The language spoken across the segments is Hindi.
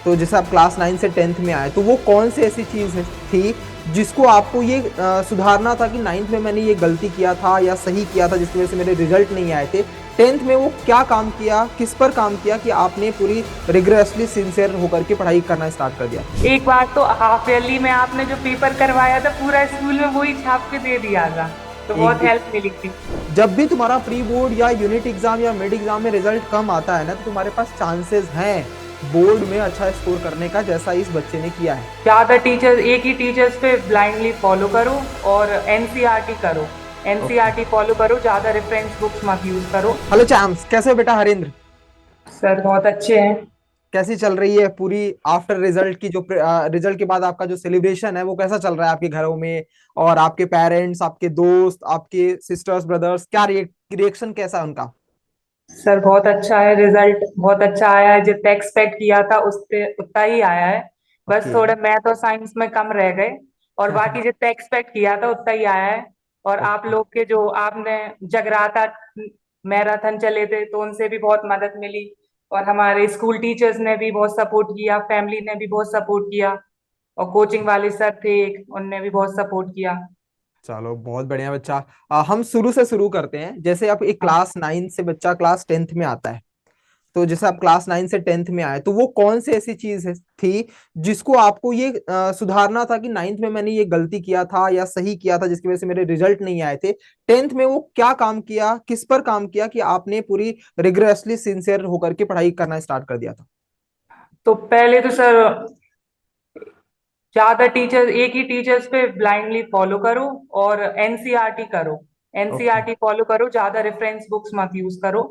तो जैसे आप क्लास 9 से 10th में आए, तो वो कौन सी ऐसी चीज थी जिसको आपको ये सुधारना था कि 9th में मैंने ये गलती किया था या सही किया था जिसकी वजह से मेरे रिजल्ट नहीं आए थे? 10th में वो क्या काम किया, किस पर काम किया कि आपने पूरी रिग्रेसली सिंसियर होकर के पढ़ाई करना स्टार्ट कर दिया? एक बार तो हाफ ईयरली में आपने जो पेपर करवाया था पूरा स्कूल में वही छाप के दे दिया था, तो एक बहुत हेल्प मिली थी। जब भी तुम्हारा प्री बोर्ड या यूनिट एग्जाम या मिड एग्जाम में रिजल्ट कम आता है ना, तो तुम्हारे पास चांसेस हैं बोर्ड में अच्छा स्कोर करने का, जैसा इस बच्चे ने किया है। ज्यादा टीचर्स एक ही टीचर्स पे ब्लाइंडली फॉलो करो और एनसीईआरटी करो। ओके। एनसीईआरटी फॉलो करो, ज्यादा रेफरेंस बुक्स मत यूज करो। हेलो चैम्स, कैसे हो बेटा हरेंद्र? सर बहुत अच्छे हैं। कैसी चल रही है पूरी आफ्टर रिजल्ट की जो रिजल्ट के बाद आपका जो सेलिब्रेशन है वो कैसा चल रहा है आपके घरों में? और आपके पेरेंट्स, आपके दोस्त, आपके सिस्टर्स ब्रदर्स, क्या रिएक्शन कैसा है उनका? सर बहुत अच्छा है, रिजल्ट बहुत अच्छा आया है, जितना एक्सपेक्ट किया था उससे उतना ही आया है। बस ओके। थोड़ा मैथ और साइंस में कम रह गए, और बाकी जितना एक्सपेक्ट किया था उतना ही आया है। और आप ओके। लोग के जो आपने जगराता मैराथन चले थे तो उनसे भी बहुत मदद मिली। और हमारे स्कूल टीचर्स ने भी बहुत सपोर्ट किया, फैमिली ने भी बहुत सपोर्ट किया, और कोचिंग वाले सर थे एक, उनने भी बहुत सपोर्ट किया। चलो बहुत बढ़िया बच्चा। हम शुरू से शुरू करते हैं। जैसे आप एक हाँ। क्लास 9 से बच्चा क्लास 10th में आता है, तो जैसे आप क्लास 9 से 10th में आए, तो वो कौन सी ऐसी चीज थी जिसको आपको ये सुधारना था कि 9th में मैंने ये गलती किया था या सही किया था जिसकी वजह से मेरे रिजल्ट नहीं आए थे? 10th में वो क्या काम किया, किस पर काम किया कि आपने पूरी रिग्रेसली सिंसियर होकर के पढ़ाई करना स्टार्ट कर दिया था? तो पहले तो सर ज्यादा टीचर एक ही टीचर्स पे ब्लाइंडली फॉलो करो और एनसीईआरटी करो। ओके। एनसीईआरटी फॉलो करो, ज्यादा रेफरेंस बुक्स मत यूज करो।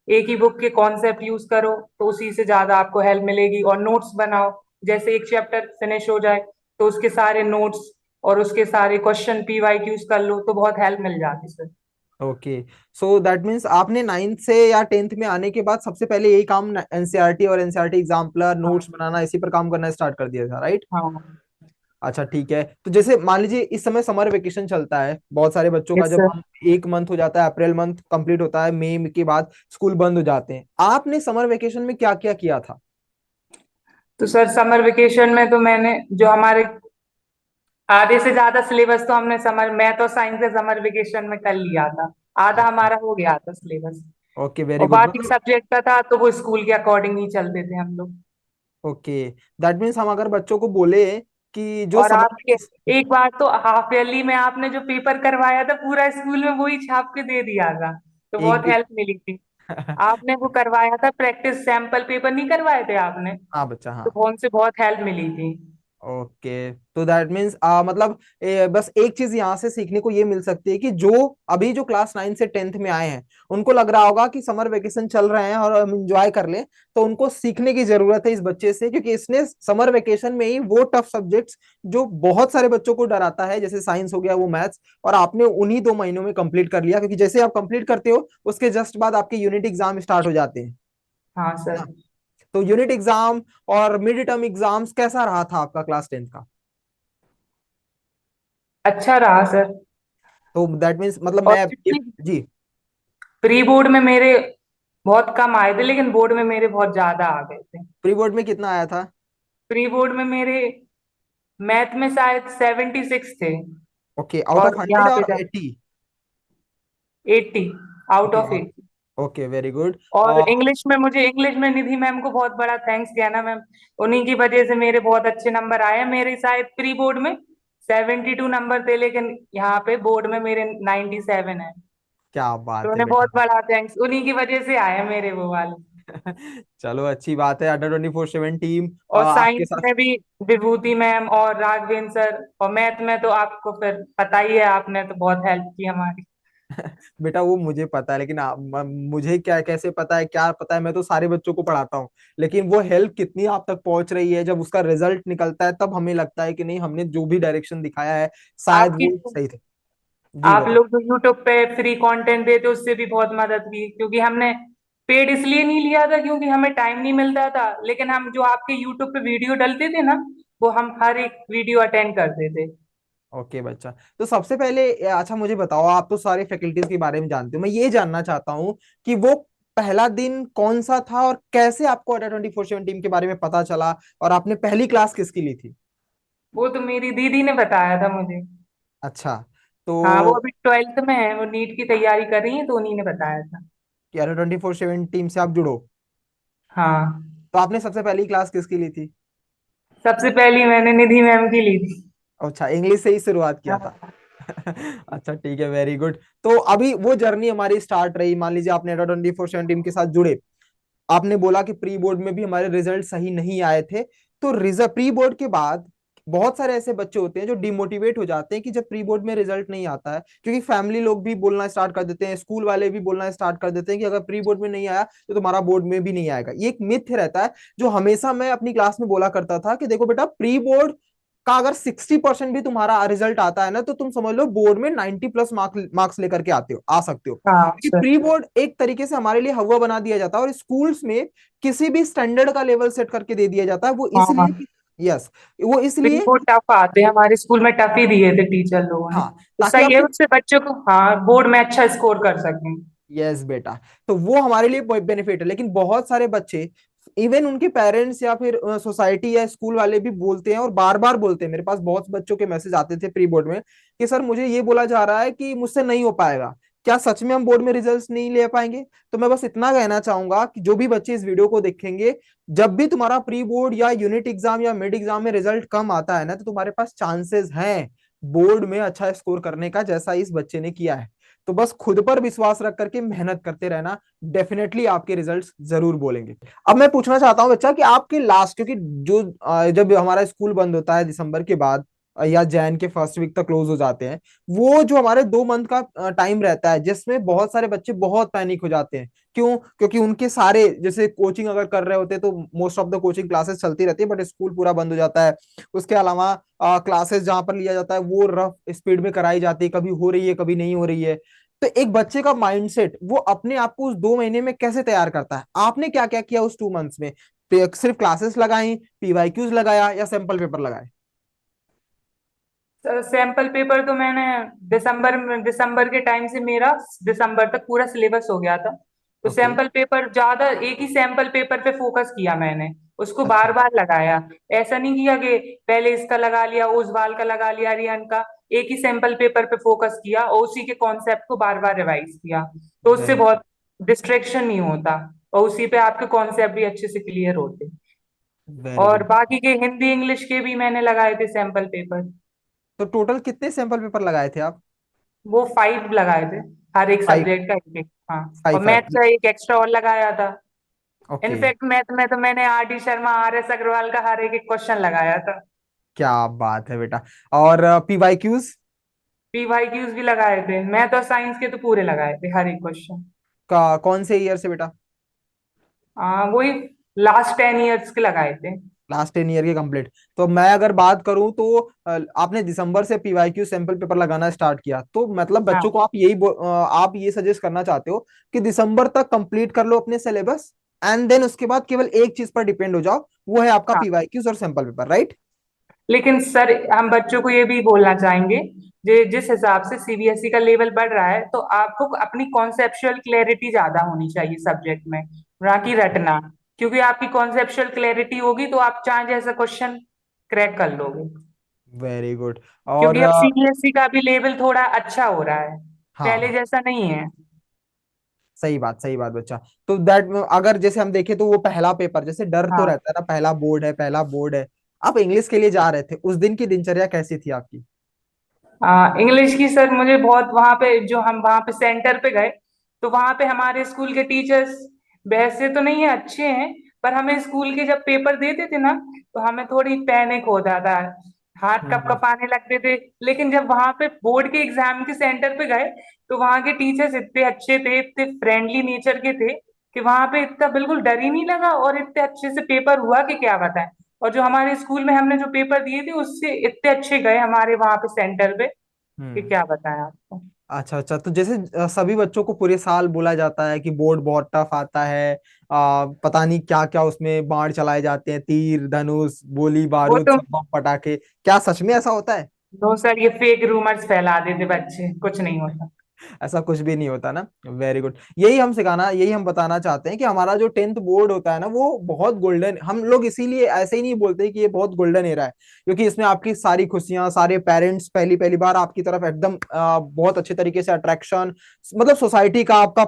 एक ही बुक के कॉन्सेप्ट यूज करो, तो उसी से ज्यादा आपको हेल्प मिलेगी। और नोट्स बनाओ, जैसे एक चैप्टर फिनिश हो जाए तो उसके सारे नोट्स और उसके सारे क्वेश्चन पीवाईक्यूज कर लो, तो बहुत हेल्प मिल जाती है sir. Okay. So that means आपने 9th से या 10th में आने के बाद सबसे पहले यही काम एनसीईआरटी और एनसीईआरटी एग्जाम्पलर नोट्स हाँ। बनाना, इसी पर काम करना स्टार्ट कर दिया था, राइट? हाँ। अच्छा ठीक है। तो जैसे मान लीजिए इस समय समर वेकेशन चलता है बहुत सारे बच्चों का, यस जब सर। हम एक मंथ हो जाता है, अप्रैल मंथ कंप्लीट होता है, मई के बाद स्कूल बंद हो जाते हैं। आपने समर वेकेशन में क्या क्या किया था? तो सर समर वेकेशन में तो मैंने जो हमारे आधे से ज्यादा सिलेबस तो हमने समर मैथ और साइंस से समर वेकेशन में कर लिया था। आधा हमारा हो गया था सिलेबस। ओके, वेरी और गुड। बाकी मतलब सब्जेक्ट का था तो वो स्कूल के अकॉर्डिंग ही चलते थे हम लोग। ओके, दैट मीन्स हम अगर बच्चों को बोले कि जो और समर आपके वेकेशन। एक बार तो हाफ ईयरली में आपने जो पेपर करवाया था पूरा स्कूल में वही छाप के दे दिया था, तो एक बहुत भी हेल्प मिली थी। आपने वो करवाया था, प्रैक्टिस सैंपल पेपर नहीं करवाए थे आपने, हाँ बच्चा, हाँ। तो उनसे बहुत हेल्प मिली थी। ओके, तो दैट मीन्स मतलब बस एक चीज यहाँ से सीखने को ये मिल सकती है कि जो अभी जो क्लास 9 से 10th में आए हैं, उनको लग रहा होगा कि समर वेकेशन चल रहे हैं और हम एंजॉय कर लें, तो उनको सीखने की जरूरत है इस बच्चे से, क्योंकि इसने समर वेकेशन में ही वो टफ सब्जेक्ट्स जो बहुत सारे बच्चों को डराता है, जैसे साइंस हो गया, वो मैथ्स, और आपने उन्हीं 2 महीनों में कंप्लीट कर लिया। क्योंकि जैसे आप कंप्लीट करते हो उसके जस्ट बाद आपके यूनिट एग्जाम स्टार्ट हो जाते हैं हाँ सर। ना। तो यूनिट एग्जाम और मिड टर्म एग्जाम्स कैसा रहा था आपका क्लास 10th का? अच्छा रहा सर। तो दैट मीन्स मतलब और मैं क्योंकि जी। प्री बोर्ड में मेरे बहुत कम आए थे, लेकिन बोर्ड में मेरे बहुत ज्यादा आ गए थे। प्री बोर्ड में कितना आया था? प्री बोर्ड में मेरे मैथ में शायद 76 थे, ओके, आउट और ऑफ 100 यहाँ पे और जब 80? 80 out okay. Of 80। Okay, very good. और इंग्लिश में निधि मैम को बहुत बड़ा थैंक्स कहना मैम। उन्हीं की वजह से मेरे बहुत अच्छे नंबर आए हैं। मेरे शायद प्री बोर्ड में 72 नंबर थे, लेकिन यहाँ पे बोर्ड में मेरे 97 है। क्या तो बात है उन्हें बेटा। बहुत बड़ा थैंक्स, उन्हीं की वजह से आए हैं मेरे वो वाले। चलो अच्छी बात है, अंडर 24/7 टीम और आपके साइंस साथ। में भी विभूति मैम और राघवेंद्र सर, और मैथ में तो आपको फिर पता ही है, आपने तो बहुत हेल्प की हमारी। बेटा वो मुझे पता है, लेकिन मुझे क्या कैसे पता है, क्या पता है? मैं तो सारे बच्चों को पढ़ाता हूँ, लेकिन वो हेल्प कितनी आप तक पहुंच रही है, जब उसका रिजल्ट निकलता है तब हमें लगता है कि नहीं, हमने जो भी डायरेक्शन दिखाया है शायद आपकी वो सही थे। जी आप बताओ। लोग जो यूट्यूब पे फ्री कंटेंट देते उससे भी बहुत मदद की, क्योंकि हमने पेड इसलिए नहीं लिया था क्योंकि हमें टाइम नहीं मिलता था, लेकिन हम जो आपके यूट्यूब पे वीडियो डलते थे ना, वो हम हर एक वीडियो अटेंड करते थे। ओके बच्चा, तो सबसे पहले अच्छा मुझे बताओ, आप तो सारे फैकल्टीज के बारे में जानते हो, मैं ये जानना चाहता हूँ कि वो पहला दिन कौन सा था और कैसे आपको अड्डा 24/7 टीम के बारे में पता चला, और आपने पहली क्लास किसकी ली थी? वो तो मेरी दीदी ने बताया था मुझे। अच्छा। तो हाँ, वो अभी 12th में है, वो नीट की तैयारी कर रही है, तो उन्हीं ने बताया था। कि अड्डा 24/7 टीम से आप जुड़ो, हाँ, तो आपने सबसे पहली क्लास किसकी ली थी? सबसे पहली मैंने निधि मैम की ली थी। अच्छा, इंग्लिश से ही शुरुआत किया था। हाँ। अच्छा ठीक है, वेरी गुड। तो अभी वो जर्नी हमारी स्टार्ट रही, मान लीजिए आपने अड्डा 24/7 टीम के साथ जुड़े, आपने बोला कि प्री बोर्ड में भी हमारे रिजल्ट सही नहीं आए थे, तो रिजल्ट प्री बोर्ड के बाद बहुत सारे ऐसे बच्चे होते हैं जो डिमोटिवेट हो जाते हैं कि जब प्री बोर्ड में रिजल्ट नहीं आता है, क्योंकि फैमिली लोग भी बोलना स्टार्ट कर देते हैं, स्कूल वाले भी बोलना स्टार्ट कर देते हैं कि अगर प्री बोर्ड में नहीं आया तो तुम्हारा बोर्ड में भी नहीं आएगा। ये एक मिथ रहता है जो हमेशा मैं अपनी क्लास में बोला करता था कि देखो बेटा, प्री बोर्ड का अगर 60% भी तुम्हारा रिजल्ट आता है ना, तो तुम समझ लो बोर्ड में 90+ मार्क्स लेकर के आते हो, आ सकते हो। हाँ कि सर। प्री बोर्ड एक तरीके से हमारे लिए हवा बना दिया जाता है, और स्कूल्स में किसी भी स्टैंडर्ड का लेवल सेट करके दे दिया जाता है, वो इसलिए हाँ, कि यस, वो प्री इसलिए बोर्ड टफ आते हैं, हमारे स्कूल में टफ ही दिए थे टीचर लोगों ने, हाँ, तो ताकि सही है आपके उससे बच्चों को, हाँ, बोर्ड में अच्छा स्कोर कर सकें। यस बेटा, तो वो हमारे लिए बेनिफिट है। लेकिन बहुत सारे बच्चे, इवन उनके पेरेंट्स या फिर सोसाइटी या स्कूल वाले भी बोलते हैं और बार बार बोलते हैं, मेरे पास बहुत बच्चों के मैसेज आते थे प्री बोर्ड में कि सर मुझे ये बोला जा रहा है कि मुझसे नहीं हो पाएगा, क्या सच में हम बोर्ड में रिजल्ट्स नहीं ले पाएंगे? तो मैं बस इतना कहना चाहूंगा कि जो भी बच्चे इस वीडियो को देखेंगे, जब भी तुम्हारा प्री बोर्ड या यूनिट एग्जाम या मिड एग्जाम में रिजल्ट कम आता है ना, तो तुम्हारे पास चांसेस हैं बोर्ड में अच्छा स्कोर करने का, जैसा इस बच्चे ने किया है। तो बस खुद पर विश्वास रख करके मेहनत करते रहना, डेफिनेटली आपके रिजल्ट्स जरूर बोलेंगे। अब मैं पूछना चाहता हूँ बच्चा कि आपके लास्ट, क्योंकि जो जब हमारा स्कूल बंद होता है दिसंबर के बाद, या जैन के फर्स्ट वीक तक क्लोज हो जाते हैं, वो जो हमारे 2 मंथ का टाइम रहता है, जिसमें बहुत सारे बच्चे बहुत पैनिक हो जाते हैं। क्यों? क्योंकि उनके सारे, जैसे कोचिंग अगर कर रहे होते हैं तो most of the coaching classes चलती रहती है, बट स्कूल पूरा बंद हो जाता है। उसके अलावा क्लासेस जहां पर लिया जाता है वो रफ स्पीड में कराई जाती है, कभी हो रही है कभी नहीं हो रही है। तो एक बच्चे का माइंडसेट वो अपने आप को उस 2 महीने में कैसे तैयार करता है? आपने क्या क्या किया उस 2 मंथ्स में? सिर्फ क्लासेस लगाई, पीवाईक्यूज लगाया, या सैंपल पेपर लगाए? सैंपल पेपर तो मैंने दिसंबर के टाइम से मेरा दिसंबर तक पूरा सिलेबस हो गया था, तो ओके। सैंपल पेपर ज्यादा, एक ही सैंपल पेपर पे फोकस किया मैंने, उसको बार अच्छा। बार लगाया। ऐसा नहीं किया कि पहले इसका लगा लिया, ओसवाल का लगा लिया, आर्यन का, एक ही सैंपल पेपर पे फोकस किया और उसी के कॉन्सेप्ट को बार बार रिवाइज किया, तो उससे वेरी बहुत डिस्ट्रेक्शन नहीं होता और उसी पे आपके कॉन्सेप्ट भी अच्छे से क्लियर होते। वेरी और गुड। बाकी के हिंदी इंग्लिश के भी मैंने लगाए थे सैंपल पेपर। तो टोटल कितने सैंपल पेपर लगाए थे आप? वो 5 लगाए थे, हर एक 5? सब्जेक्ट का एक एक। हाँ, और 5 मैथ रखे? का एक एक्स्ट्रा और लगाया था। ओके। इनफैक्ट मैथ में तो मैंने R D Sharma, R S Agrawal का हर एक एक क्वेश्चन लगाया था। क्या बात है बेटा। और पीवाईक्यूज पी वाई क्यूज भी लगाए थे, मैथ और साइंस के तो पूरे लगाए थे, हर एक क्वेश्चन। का कौन से ईयर से बेटा? वही लास्ट 10 इयर्स के लगाए थे। लास्ट 10 ईयर के कंप्लीट। तो मैं अगर बात करूं तो आपने दिसंबर से पीवाईक्यू सैंपल पेपर लगाना स्टार्ट किया, तो मतलब हाँ, बच्चों को आप ये सजेस्ट करना चाहते हो कि दिसंबर तक कंप्लीट कर लो अपने सिलेबस, एंड देन उसके बाद केवल एक चीज पर डिपेंड हो जाओ, वो है आपका हाँ। पीवाईक्यूज और सैंपल पेपर, राइट? लेकिन सर, हम बच्चों को ये भी बोलना चाहेंगे, जिस हिसाब से सीबीएसई का लेवल बढ़ रहा है, तो आपको अपनी कॉन्सेप्चुअल क्लैरिटी ज्यादा होनी चाहिए सब्जेक्ट में, ना कि रटना। क्योंकि आपकी कॉन्सेप्चुअल क्लैरिटी होगी तो आप चाहे जैसा क्वेश्चन क्रैक कर लोगे। Very good. और क्योंकि अब सीबीएसई का भी लेवल थोड़ा अच्छा हो रहा है, पहले हाँ, जैसा नहीं है। सही बात बच्चा। तो दैट, अगर जैसे हम देखें तो वो पहला पेपर, जैसे डर तो हाँ। रहता है ना, पहला बोर्ड है, पहला बोर्ड है। आप इंग्लिश के लिए जा रहे थे, उस दिन की दिनचर्या कैसी थी आपकी? इंग्लिश की सर, मुझे बहुत वहां पे, जो हम वहां पे सेंटर पे गए, तो वहां पे हमारे स्कूल के टीचर्स वैसे तो नहीं है, अच्छे हैं, पर हमें स्कूल के जब पेपर देते थे ना, तो हमें थोड़ी पैनिक हो जाता है, हाथ कप हम्म। कपाने लगते थे। लेकिन जब वहां पे बोर्ड के एग्जाम के सेंटर पे गए, तो वहां के टीचर्स इतने अच्छे थे, इतने फ्रेंडली नेचर के थे, कि वहां पे इतना बिल्कुल डर ही नहीं लगा, और इतने अच्छे से पेपर हुआ कि क्या बताएं। और जो हमारे स्कूल में हमने जो पेपर दिए थे, उससे इतने अच्छे गए हमारे वहां पे सेंटर पे, कि हम्म। क्या बताएं आपको। अच्छा अच्छा, तो जैसे सभी बच्चों को पूरे साल बोला जाता है कि बोर्ड बहुत टफ आता है, पता नहीं क्या क्या उसमें बाण चलाए जाते हैं, तीर धनुष गोली वो बारूद तो, सब बम पटाखे, क्या सच में ऐसा होता है? नो सर, ये फेक रूमर्स फैला देते बच्चे, कुछ नहीं होता। ऐसा कुछ भी नहीं होता ना। Very good. यही हम सिखाना, यही हम बताना चाहते हैं कि हमारा जो टेंथ बोर्ड होता है ना वो बहुत गोल्डन, हम लोग इसीलिए ऐसे ही नहीं बोलते कि ये बहुत गोल्डन एरा है, क्योंकि इसमें आपकी सारी खुशियां, सारे पेरेंट्स पहली पहली बार आपकी तरफ एकदम बहुत अच्छे तरीके से अट्रैक्शन, मतलब सोसाइटी का आपका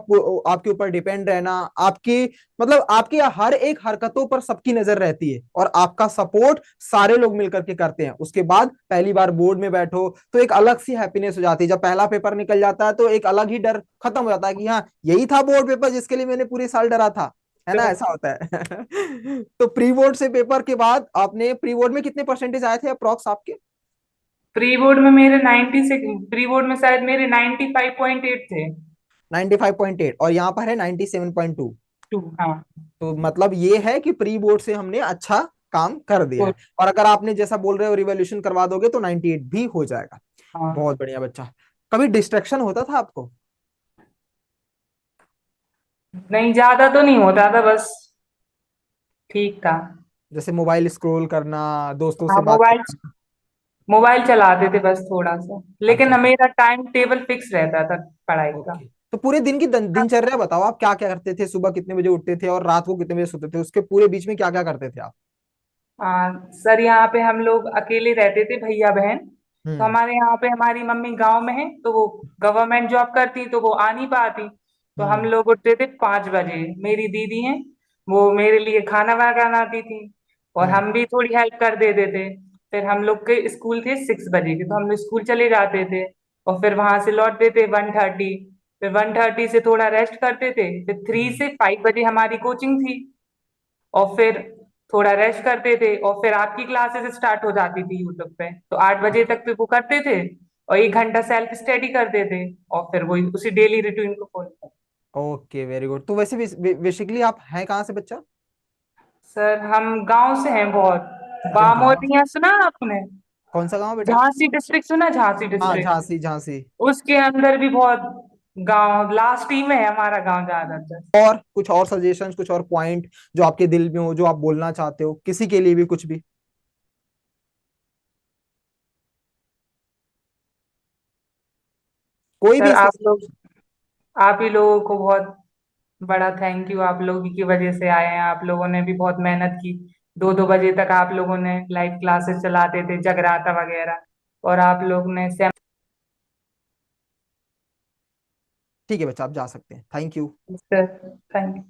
आपके ऊपर डिपेंड रहना, आपकी मतलब आपकी हर एक हरकतों पर सबकी नजर रहती है और आपका सपोर्ट सारे लोग मिलकर के करते हैं। उसके बाद पहली बार बोर्ड में बैठो तो एक अलग सी हैप्पीनेस हो जाती है, जब पहला पेपर निकल जाता है तो एक अलग ही डर खत्म हो जाता है कि हाँ यही था बोर्ड पेपर जिसके लिए मैंने पूरे साल डरा था, है ना, तो ऐसा होता है। तो प्री बोर्ड से पेपर के बाद आपने प्री बोर्ड में कितने परसेंटेज आए थे अप्रोक्स आपके? प्री बोर्ड में मेरे 90 से, प्री बोर्ड में शायद मेरे 95.8 थे। 95.8 और यहाँ पर है 97.2। टू, हाँ। तो मतलब ये है कि प्री बोर्ड से हमने अच्छा काम कर दिया है, तो और अगर आपने जैसा बोल रहे हो रिवॉल्यूशन करवा दोगे तो 98 भी हो जाएगा। हाँ, बहुत बढ़िया बच्चा। कभी डिस्ट्रैक्शन होता था आपको? नहीं ज्यादा तो नहीं होता था, बस ठीक था। जैसे मोबाइल स्क्रॉल करना, दोस्तों हाँ, से बात मोबाइल करना? मोबाइल चलाते थे बस थोड़ा सा, अच्छा लेकिन अच्छा। मेरा टाइम टेबल फिक्स रहता था पढ़ाई का। ओके, तो पूरे दिन की दिनचर्या बताओ, आप क्या क्या करते थे, सुबह कितने बजे उठते थे और रात को कितने बजे सोते थे, उसके पूरे बीच में क्या क्या करते थे आप? सर, यहाँ पे हम लोग अकेले रहते थे, भैया बहन। तो हम्म हमारे यहाँ पे हमारी मम्मी गांव में है, तो वो गवर्नमेंट जॉब करती, तो वो आ नहीं पाती। तो हम हम्म लोग उठते थे 5 बजे। मेरी दीदी है, वो मेरे लिए खाना वाना बनाती थी, और हम्म हम भी थोड़ी हेल्प कर देते थे। फिर हम लोग के स्कूल थे 6 बजे के, तो हम लोग स्कूल चले जाते थे, और फिर वहां से लौटते थे 1:30। फिर 1:30 से थोड़ा रेस्ट करते थे, फिर 3 से 5 बजे हमारी कोचिंग थी, और फिर थोड़ा रेस्ट करते थे, और फिर आपकी क्लासेस स्टार्ट हो जाती थी यूट्यूब पे, तो 8 बजे तक पे वो करते थे, और 1 घंटा सेल्फ स्टडी करते थे, और फिर वही उसी डेली रूटीन को फॉलो। Okay very good. तो वैसे बेसिकली आप हैं कहाँ से बच्चा? सर, हम गांव से हैं बहुत। अच्छा गाँव। बामोरिया सुना आपने? कौन सा गाँव बेटा? झांसी डिस्ट्रिक्ट सुना, झांसी हाँ डिस्ट्रिक्ट। झांसी झांसी। उसके अंदर भी बहुत गांव, लास्ट ही में है हमारा गांव ज्यादातर। और कुछ और सजेशंस, कुछ और पॉइंट जो आपके दिल में हो, जो आप बोलना चाहते हो किसी के लिए भी, कुछ भी, कोई सर, भी आप लोग, सजेशन। आप ही लोगों को बहुत बड़ा थैंक यू। आप लोगों की वजह से आए हैं, आप लोगों ने भी बहुत मेहनत की। 2-2 बजे तक आप लोगों ने लाइव क्लासेस चलाते थे, जगराता वगैरह, और आप लोग ने ठीक है बच्चा, आप जा सकते हैं, thank you. Semester. Thank you.